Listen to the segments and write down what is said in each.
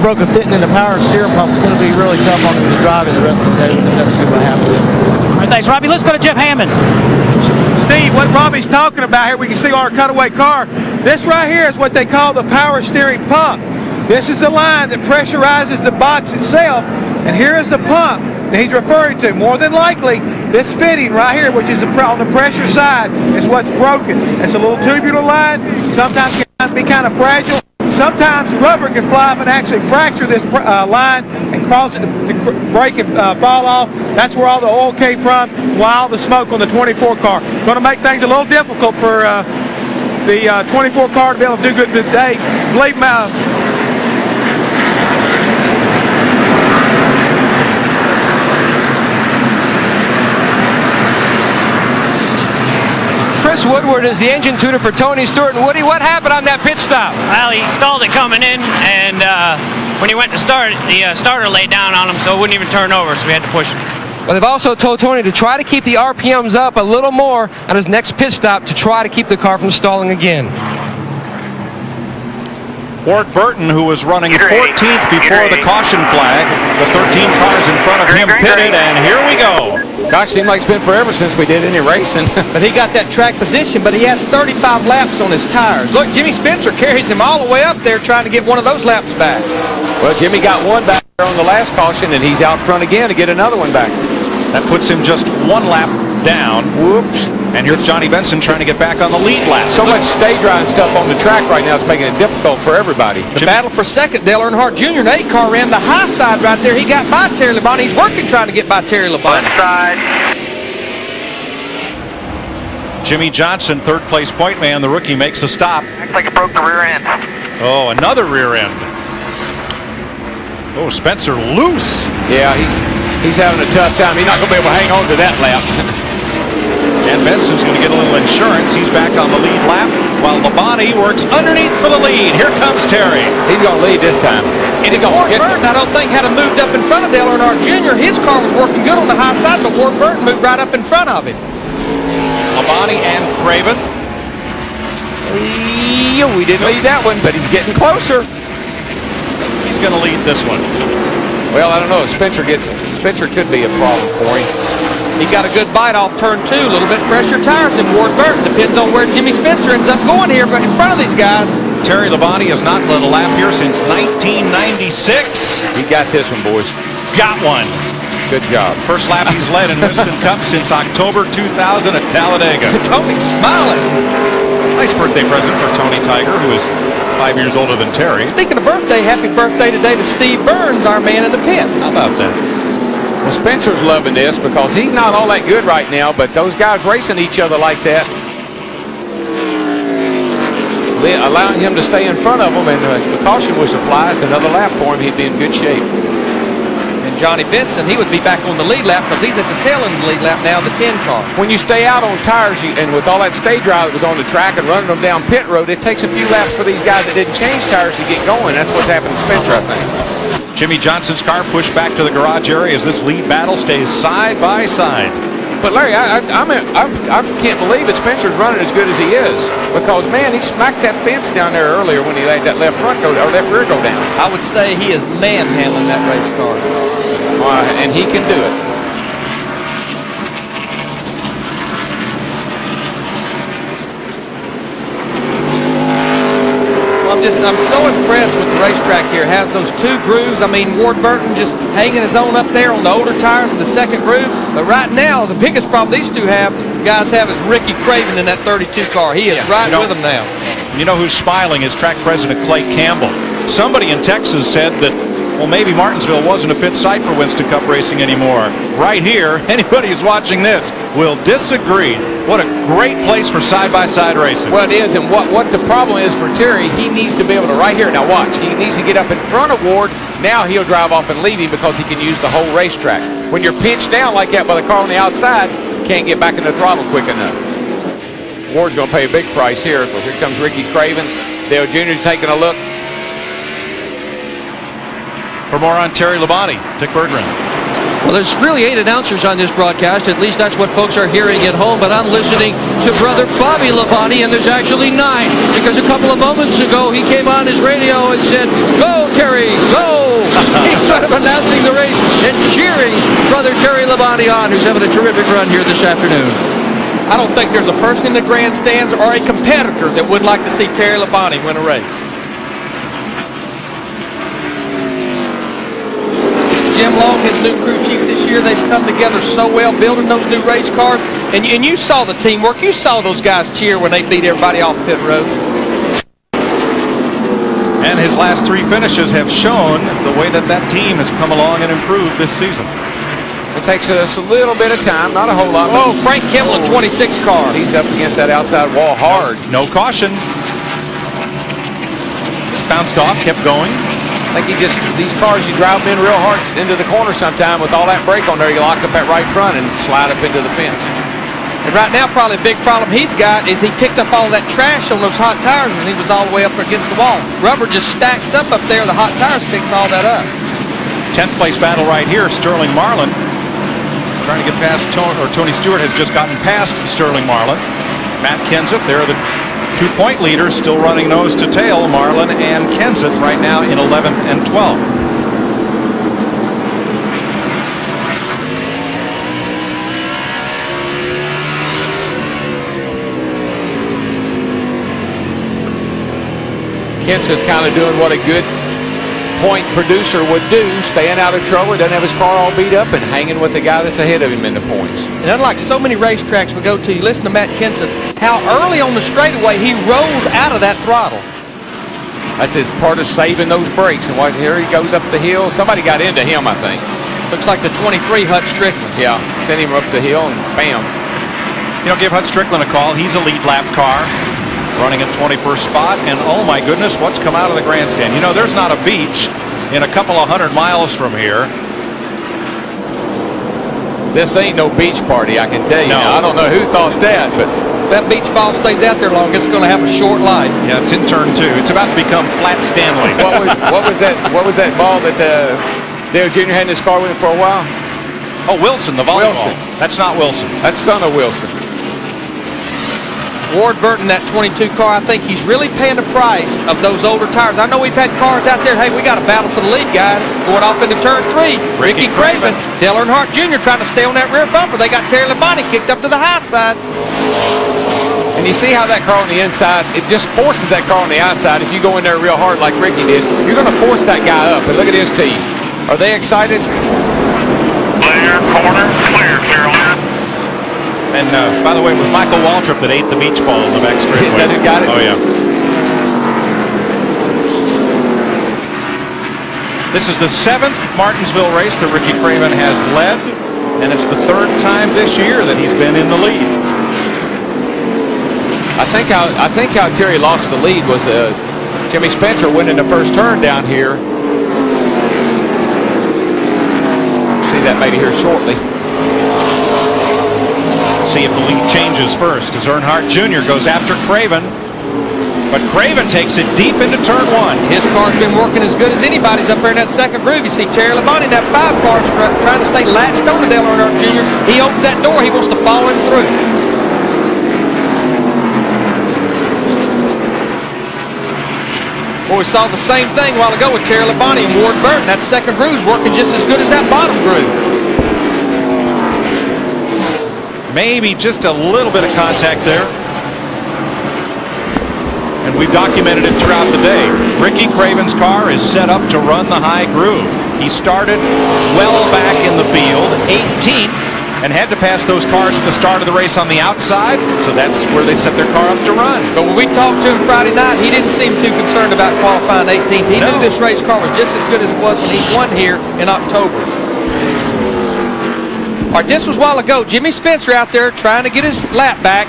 Broke a fitting in the power steering pump. It's going to be really tough on him to drive it the rest of the day. We'll just have to see what happens. All right, thanks, Robbie. Let's go to Jeff Hammond. Steve, what Robbie's talking about here, we can see our cutaway car. This right here is what they call the power steering pump. This is the line that pressurizes the box itself, and here is the pump that he's referring to. More than likely, this fitting right here, which is on the pressure side, is what's broken. It's a little tubular line. Sometimes it can be kind of fragile. Sometimes rubber can fly up and actually fracture this line and cause it to break and fall off. That's where all the oil came from, while the smoke on the 24 car. Going to make things a little difficult for the 24 car to be able to do good today. Believe me, Chris Woodward is the engine tuner for Tony Stewart. And Woody, what happened on that pit stop? Well, he stalled it coming in, and when he went to start, the starter laid down on him, so it wouldn't even turn over, so we had to push it. Well, they've also told Tony to try to keep the RPMs up a little more on his next pit stop to try to keep the car from stalling again. Ward Burton, who was running 14th before the caution flag. The 13 cars in front of him pitted, and here we go. Gosh, seems like it's been forever since we did any racing. But he got that track position, but he has 35 laps on his tires. Look, Jimmy Spencer carries him all the way up there trying to get one of those laps back. Well, Jimmy got one back there on the last caution, and he's out front again to get another one back. That puts him just one lap down. Whoops. And here's Johnny Benson trying to get back on the lead lap. So much stage riding stuff on the track right now is making it difficult for everybody. The battle for second, Dale Earnhardt Jr. and 8 car ran the high side right there. He got by Terry Labonte. He's working trying to get by Terry Labonte. Left side. Jimmy Johnson, third place point man. The rookie makes a stop. Looks like it broke the rear end. Oh, another rear end. Oh, Spencer loose. Yeah, he's having a tough time. He's not going to be able to hang on to that lap. And Benson's going to get a little insurance. He's back on the lead lap while Labonte works underneath for the lead. Here comes Terry. He's going to lead this time. And Ward Burton, I don't think, had him moved up in front of Dale Earnhardt Jr. His car was working good on the high side, but Ward Burton moved right up in front of him. Labonte and Craven. We didn't lead that one, but he's getting closer. He's going to lead this one. Well, I don't know. Spencer could be a problem for him. He got a good bite off turn 2, a little bit fresher tires than Ward Burton. Depends on where Jimmy Spencer ends up going here, but in front of these guys. Terry Labonte has not led a lap here since 1996. He got this one, boys. Got one. Good job. First lap he's led in Winston Cup since October 2000 at Talladega. Tony's smiling. Nice birthday present for Tony Tiger, who is 5 years older than Terry. Speaking of birthday, happy birthday today to Steve Burns, our man in the pits. How about that? Well, Spencer's loving this because he's not all that good right now, but those guys racing each other like that, allowing him to stay in front of them, and if the caution was to fly, it's another lap for him. He'd be in good shape. And Johnny Benson, he would be back on the lead lap because he's at the tail end of the lead lap now, the 10 car. When you stay out on tires, and with all that stage ride that was on the track and running them down pit road, it takes a few laps for these guys that didn't change tires to get going. That's what's happened to Spencer, I think. Jimmy Johnson's car pushed back to the garage area as this lead battle stays side by side. But Larry, I can't believe that Spencer's running as good as he is, because man, he smacked that fence down there earlier when he let that left front go or left rear go down. I would say he is manhandling that race car, and he can do it. I'm so impressed with the racetrack here. It has those 2 grooves. I mean, Ward Burton just hanging his own up there on the older tires in the second groove. But right now, the biggest problem these two guys have is Ricky Craven in that 32 car. He is right with them now. You know who's smiling is track president Clay Campbell. Somebody in Texas said that, well, maybe Martinsville wasn't a fit site for Winston Cup racing anymore. Right here, anybody who's watching this will disagree. What a great place for side-by-side racing. Well, it is, and what the problem is for Terry, he needs to be able to, right here, now watch, he needs to get up in front of Ward. Now he'll drive off and leave him because he can use the whole racetrack. When you're pinched down like that by the car on the outside, can't get back in the throttle quick enough. Ward's going to pay a big price here, because here comes Ricky Craven. Dale Jr.'s taking a look. For more on Terry Labonte, Dick Berggren. Well, there's really 8 announcers on this broadcast. At least that's what folks are hearing at home. But I'm listening to brother Bobby Labonte, and there's actually 9. Because a couple of moments ago, he came on his radio and said, "Go, Terry, go!" announcing the race and cheering brother Terry Labonte on, who's having a terrific run here this afternoon. I don't think there's a person in the grandstands or a competitor that would like to see Terry Labonte win a race. Jim Long, his new crew chief this year, they've come together so well building those new race cars. And you saw the teamwork. You saw those guys cheer when they beat everybody off pit road. And his last 3 finishes have shown the way that that team has come along and improved this season. It takes us a little bit of time, not a whole lot. Oh, Frank Kimmel, 26 car. He's up against that outside wall hard. No caution. Just bounced off, kept going. I think these cars, you drive them in real hard into the corner sometime with all that brake on there, you lock up that right front and slide up into the fence. And right now, probably a big problem he's got is he picked up all that trash on those hot tires when he was all the way up against the wall. Rubber just stacks up there. The hot tires picks all that up. 10th place battle right here. Sterling Marlin trying to get past Tony Stewart has just gotten past Sterling Marlin. Matt Kenseth, they're the 2-point leaders, still running nose to tail. Marlin and Kenseth right now in 11th and 12th. Kenseth's kind of doing what a good point producer would do, staying out of trouble, doesn't have his car all beat up, and hanging with the guy that's ahead of him in the points. And unlike so many racetracks we go to, you listen to Matt Kenseth, how early on the straightaway he rolls out of that throttle. That's his part of saving those brakes. And here he goes up the hill. Somebody got into him, I think. Looks like the 23 Hut Strickland. Yeah, sent him up the hill and bam. You know, give Hut Strickland a call. He's a lead lap car, running at 21st spot, and oh my goodness, what's come out of the grandstand? You know, there's not a beach in a couple of 100 miles from here. This ain't no beach party, I can tell you. No. Now, I don't know who thought that, but if that beach ball stays out there long, it's going to have a short life. Yeah, it's in turn 2. It's about to become Flat Stanley. what was that ball that Dale Jr. had in his car with him for a while? Oh, Wilson, the volleyball. Wilson. That's not Wilson. That's son of Wilson. Ward Burton, that 22 car, I think he's really paying the price of those older tires. I know we've had cars out there, hey, we got a battle for the lead, guys. Going off into turn 3. Ricky Craven, Dale Earnhardt Jr. trying to stay on that rear bumper. They got Terry Labonte kicked up to the high side. And you see how that car on the inside, it just forces that car on the outside. If you go in there real hard like Ricky did, you're going to force that guy up. And look at his team. Are they excited? Clear, corner, clear, Carolina. And by the way, it was Michael Waltrip that ate the beach ball in the back straightaway. Is that who got it? Oh, yeah. This is the 7th Martinsville race that Ricky Craven has led, and it's the 3rd time this year that he's been in the lead. I think how Terry lost the lead was Jimmy Spencer winning the first turn down here. See that maybe here shortly. See if the lead changes first as Earnhardt Jr. goes after Craven. But Craven takes it deep into turn 1. His car's been working as good as anybody's up there in that second groove. You see Terry Labonte in that 5 car trying to stay latched on to Dale Earnhardt Jr. He opens that door, he wants to follow him through. Well, we saw the same thing a while ago with Terry Labonte and Ward Burton. That second groove's working just as good as that bottom groove. Maybe just a little bit of contact there. And we've documented it throughout the day. Ricky Craven's car is set up to run the high groove. He started well back in the field, 18th, and had to pass those cars at the start of the race on the outside, so that's where they set their car up to run. But when we talked to him Friday night, he didn't seem too concerned about qualifying 18th. He knew this race car was just as good as it was when he won here in October. All right, this was a while ago. Jimmy Spencer out there trying to get his lap back.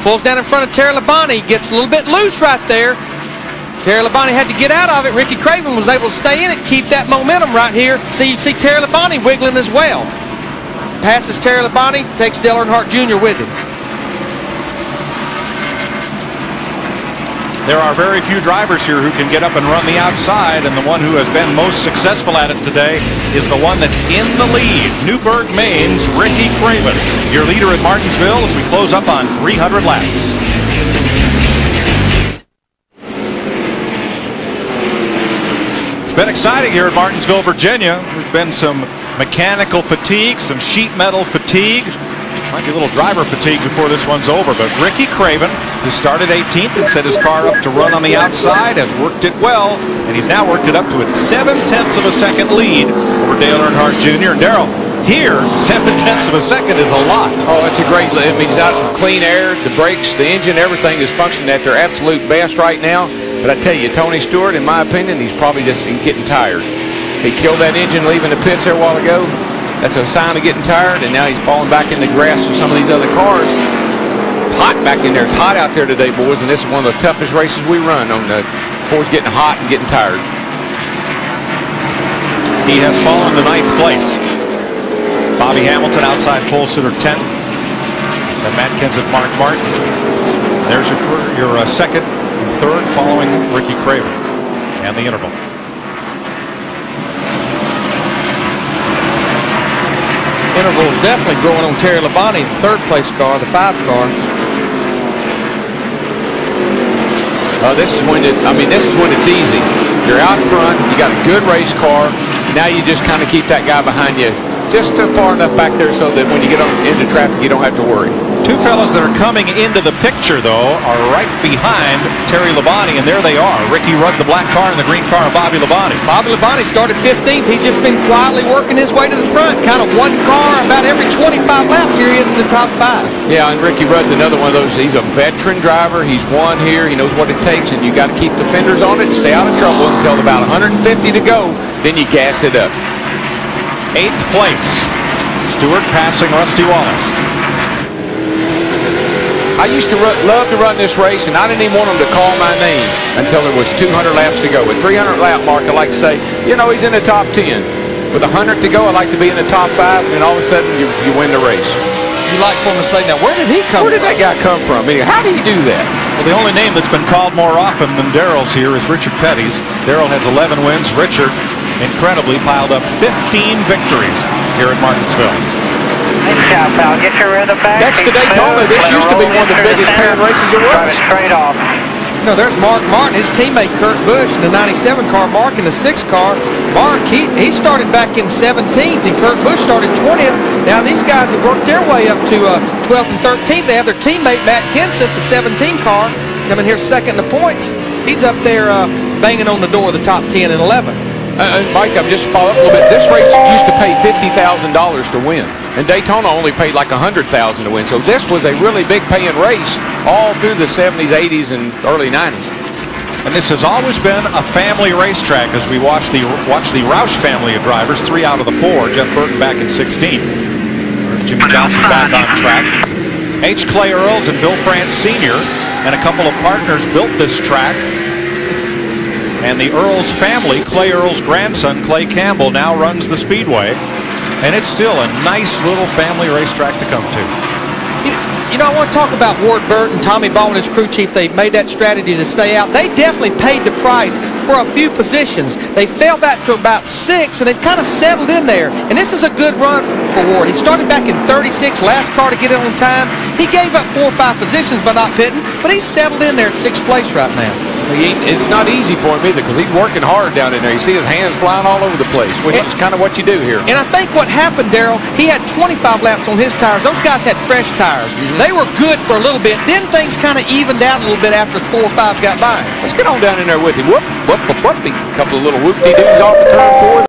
Pulls down in front of Terry Labonte. Gets a little bit loose right there. Terry Labonte had to get out of it. Ricky Craven was able to stay in it, keep that momentum right here. See, you see Terry Labonte wiggling as well. Passes Terry Labonte, takes Dale Earnhardt Jr. with him. There are very few drivers here who can get up and run the outside, and the one who has been most successful at it today is the one that's in the lead, Newburgh, Maine's Ricky Craven, your leader at Martinsville as we close up on 300 laps. been exciting here at Martinsville, Virginia. There's been some mechanical fatigue, some sheet metal fatigue. Might be a little driver fatigue before this one's over, but Ricky Craven, who started 18th and set his car up to run on the outside, has worked it well, and he's now worked it up to a 0.7 of a second lead over Dale Earnhardt Jr. And Darrell, here, 0.7 of a second is a lot. Oh, that's a great lift. I mean, he's out of clean air, the brakes, the engine, everything is functioning at their absolute best right now. But I tell you, Tony Stewart, in my opinion, he's probably just getting tired. He killed that engine leaving the pits there a while ago. That's a sign of getting tired, and now he's falling back in the grass with some of these other cars. It's hot back in there. It's hot out there today, boys, and this is one of the toughest races we run on the before it's getting hot and getting tired. He has fallen to 9th place. Bobby Hamilton outside pole sitter 10th. And Matt Kenseth, Mark Martin. There's your second and third following Ricky Craven and the interval. Interval is definitely growing on Terry Labonte, the third place car, the 5 car. This is when it's easy. You're out front, you got a good race car. Now you just kind of keep that guy behind you just far enough back there so that when you get into traffic, you don't have to worry. Two fellas that are coming into the picture, though, are right behind Terry Labonte, and there they are. Ricky Rudd, the black car, and the green car, Bobby Labonte. Bobby Labonte started 15th. He's just been quietly working his way to the front. Kind of one car about every 25 laps. Here he is in the top 5. Yeah, and Ricky Rudd's another one of those. He's a veteran driver. He's won here. He knows what it takes, and you got to keep the fenders on it and stay out of trouble until about 150 to go. Then you gas it up. 8th place. Stewart passing Rusty Wallace. I used to love to run this race, and I didn't even want him to call my name until there was 200 laps to go. At 300 lap mark, I like to say, you know, he's in the top 10. With 100 to go, I like to be in the top 5, and then all of a sudden, you win the race. You like for him to say, now, where did he come from? Where did that guy come from? I mean, how did he do that? Well, the only name that's been called more often than Darrell's here is Richard Petty's. Darrell has 11 wins. Richard, incredibly, piled up 15 victories here at Martinsville. Get your rear the back. Next to Daytona, this used to be one of the biggest paired races there was. Straight off. You know, there's Mark Martin, his teammate Kurt Busch in the 97 car, Mark in the 6 car. Mark, he started back in 17th, and Kurt Busch started 20th. Now these guys have worked their way up to 12th and 13th. They have their teammate Matt Kenseth, the 17 car, coming here second in the points. He's up there banging on the door of the top 10 and 11th. Mike, I'm just following up a little bit. This race used to pay $50,000 to win, and Daytona only paid like $100,000 to win. So this was a really big paying race all through the 70s, 80s, and early 90s. And this has always been a family racetrack as we watch the Roush family of drivers, 3 out of the 4. Jeff Burton back in 16. There's Jimmy Johnson back on track. H. Clay Earls and Bill France Sr. and a couple of partners built this track. And the Earls family, Clay Earls' grandson, Clay Campbell, now runs the Speedway. And it's still a nice little family racetrack to come to. You know, I want to talk about Ward Burton, Tommy Baldwin, his crew chief. They made that strategy to stay out. They definitely paid the price for a few positions. They fell back to about 6, and they've kind of settled in there. And this is a good run for Ward. He started back in 36, last car to get in on time. He gave up 4 or 5 positions by not pitting, but he's settled in there at 6th place right now. It's not easy for him either because he's working hard down in there. You see his hands flying all over the place, which is kind of what you do here. And I think what happened, Darrell, he had 25 laps on his tires. Those guys had fresh tires. They were good for a little bit. Then things kind of evened out a little bit after 4 or 5 got by. Let's get on down in there with him. Whoop, whoop, whoop, whoop. A couple of little whoop-de-doos off the turn 4.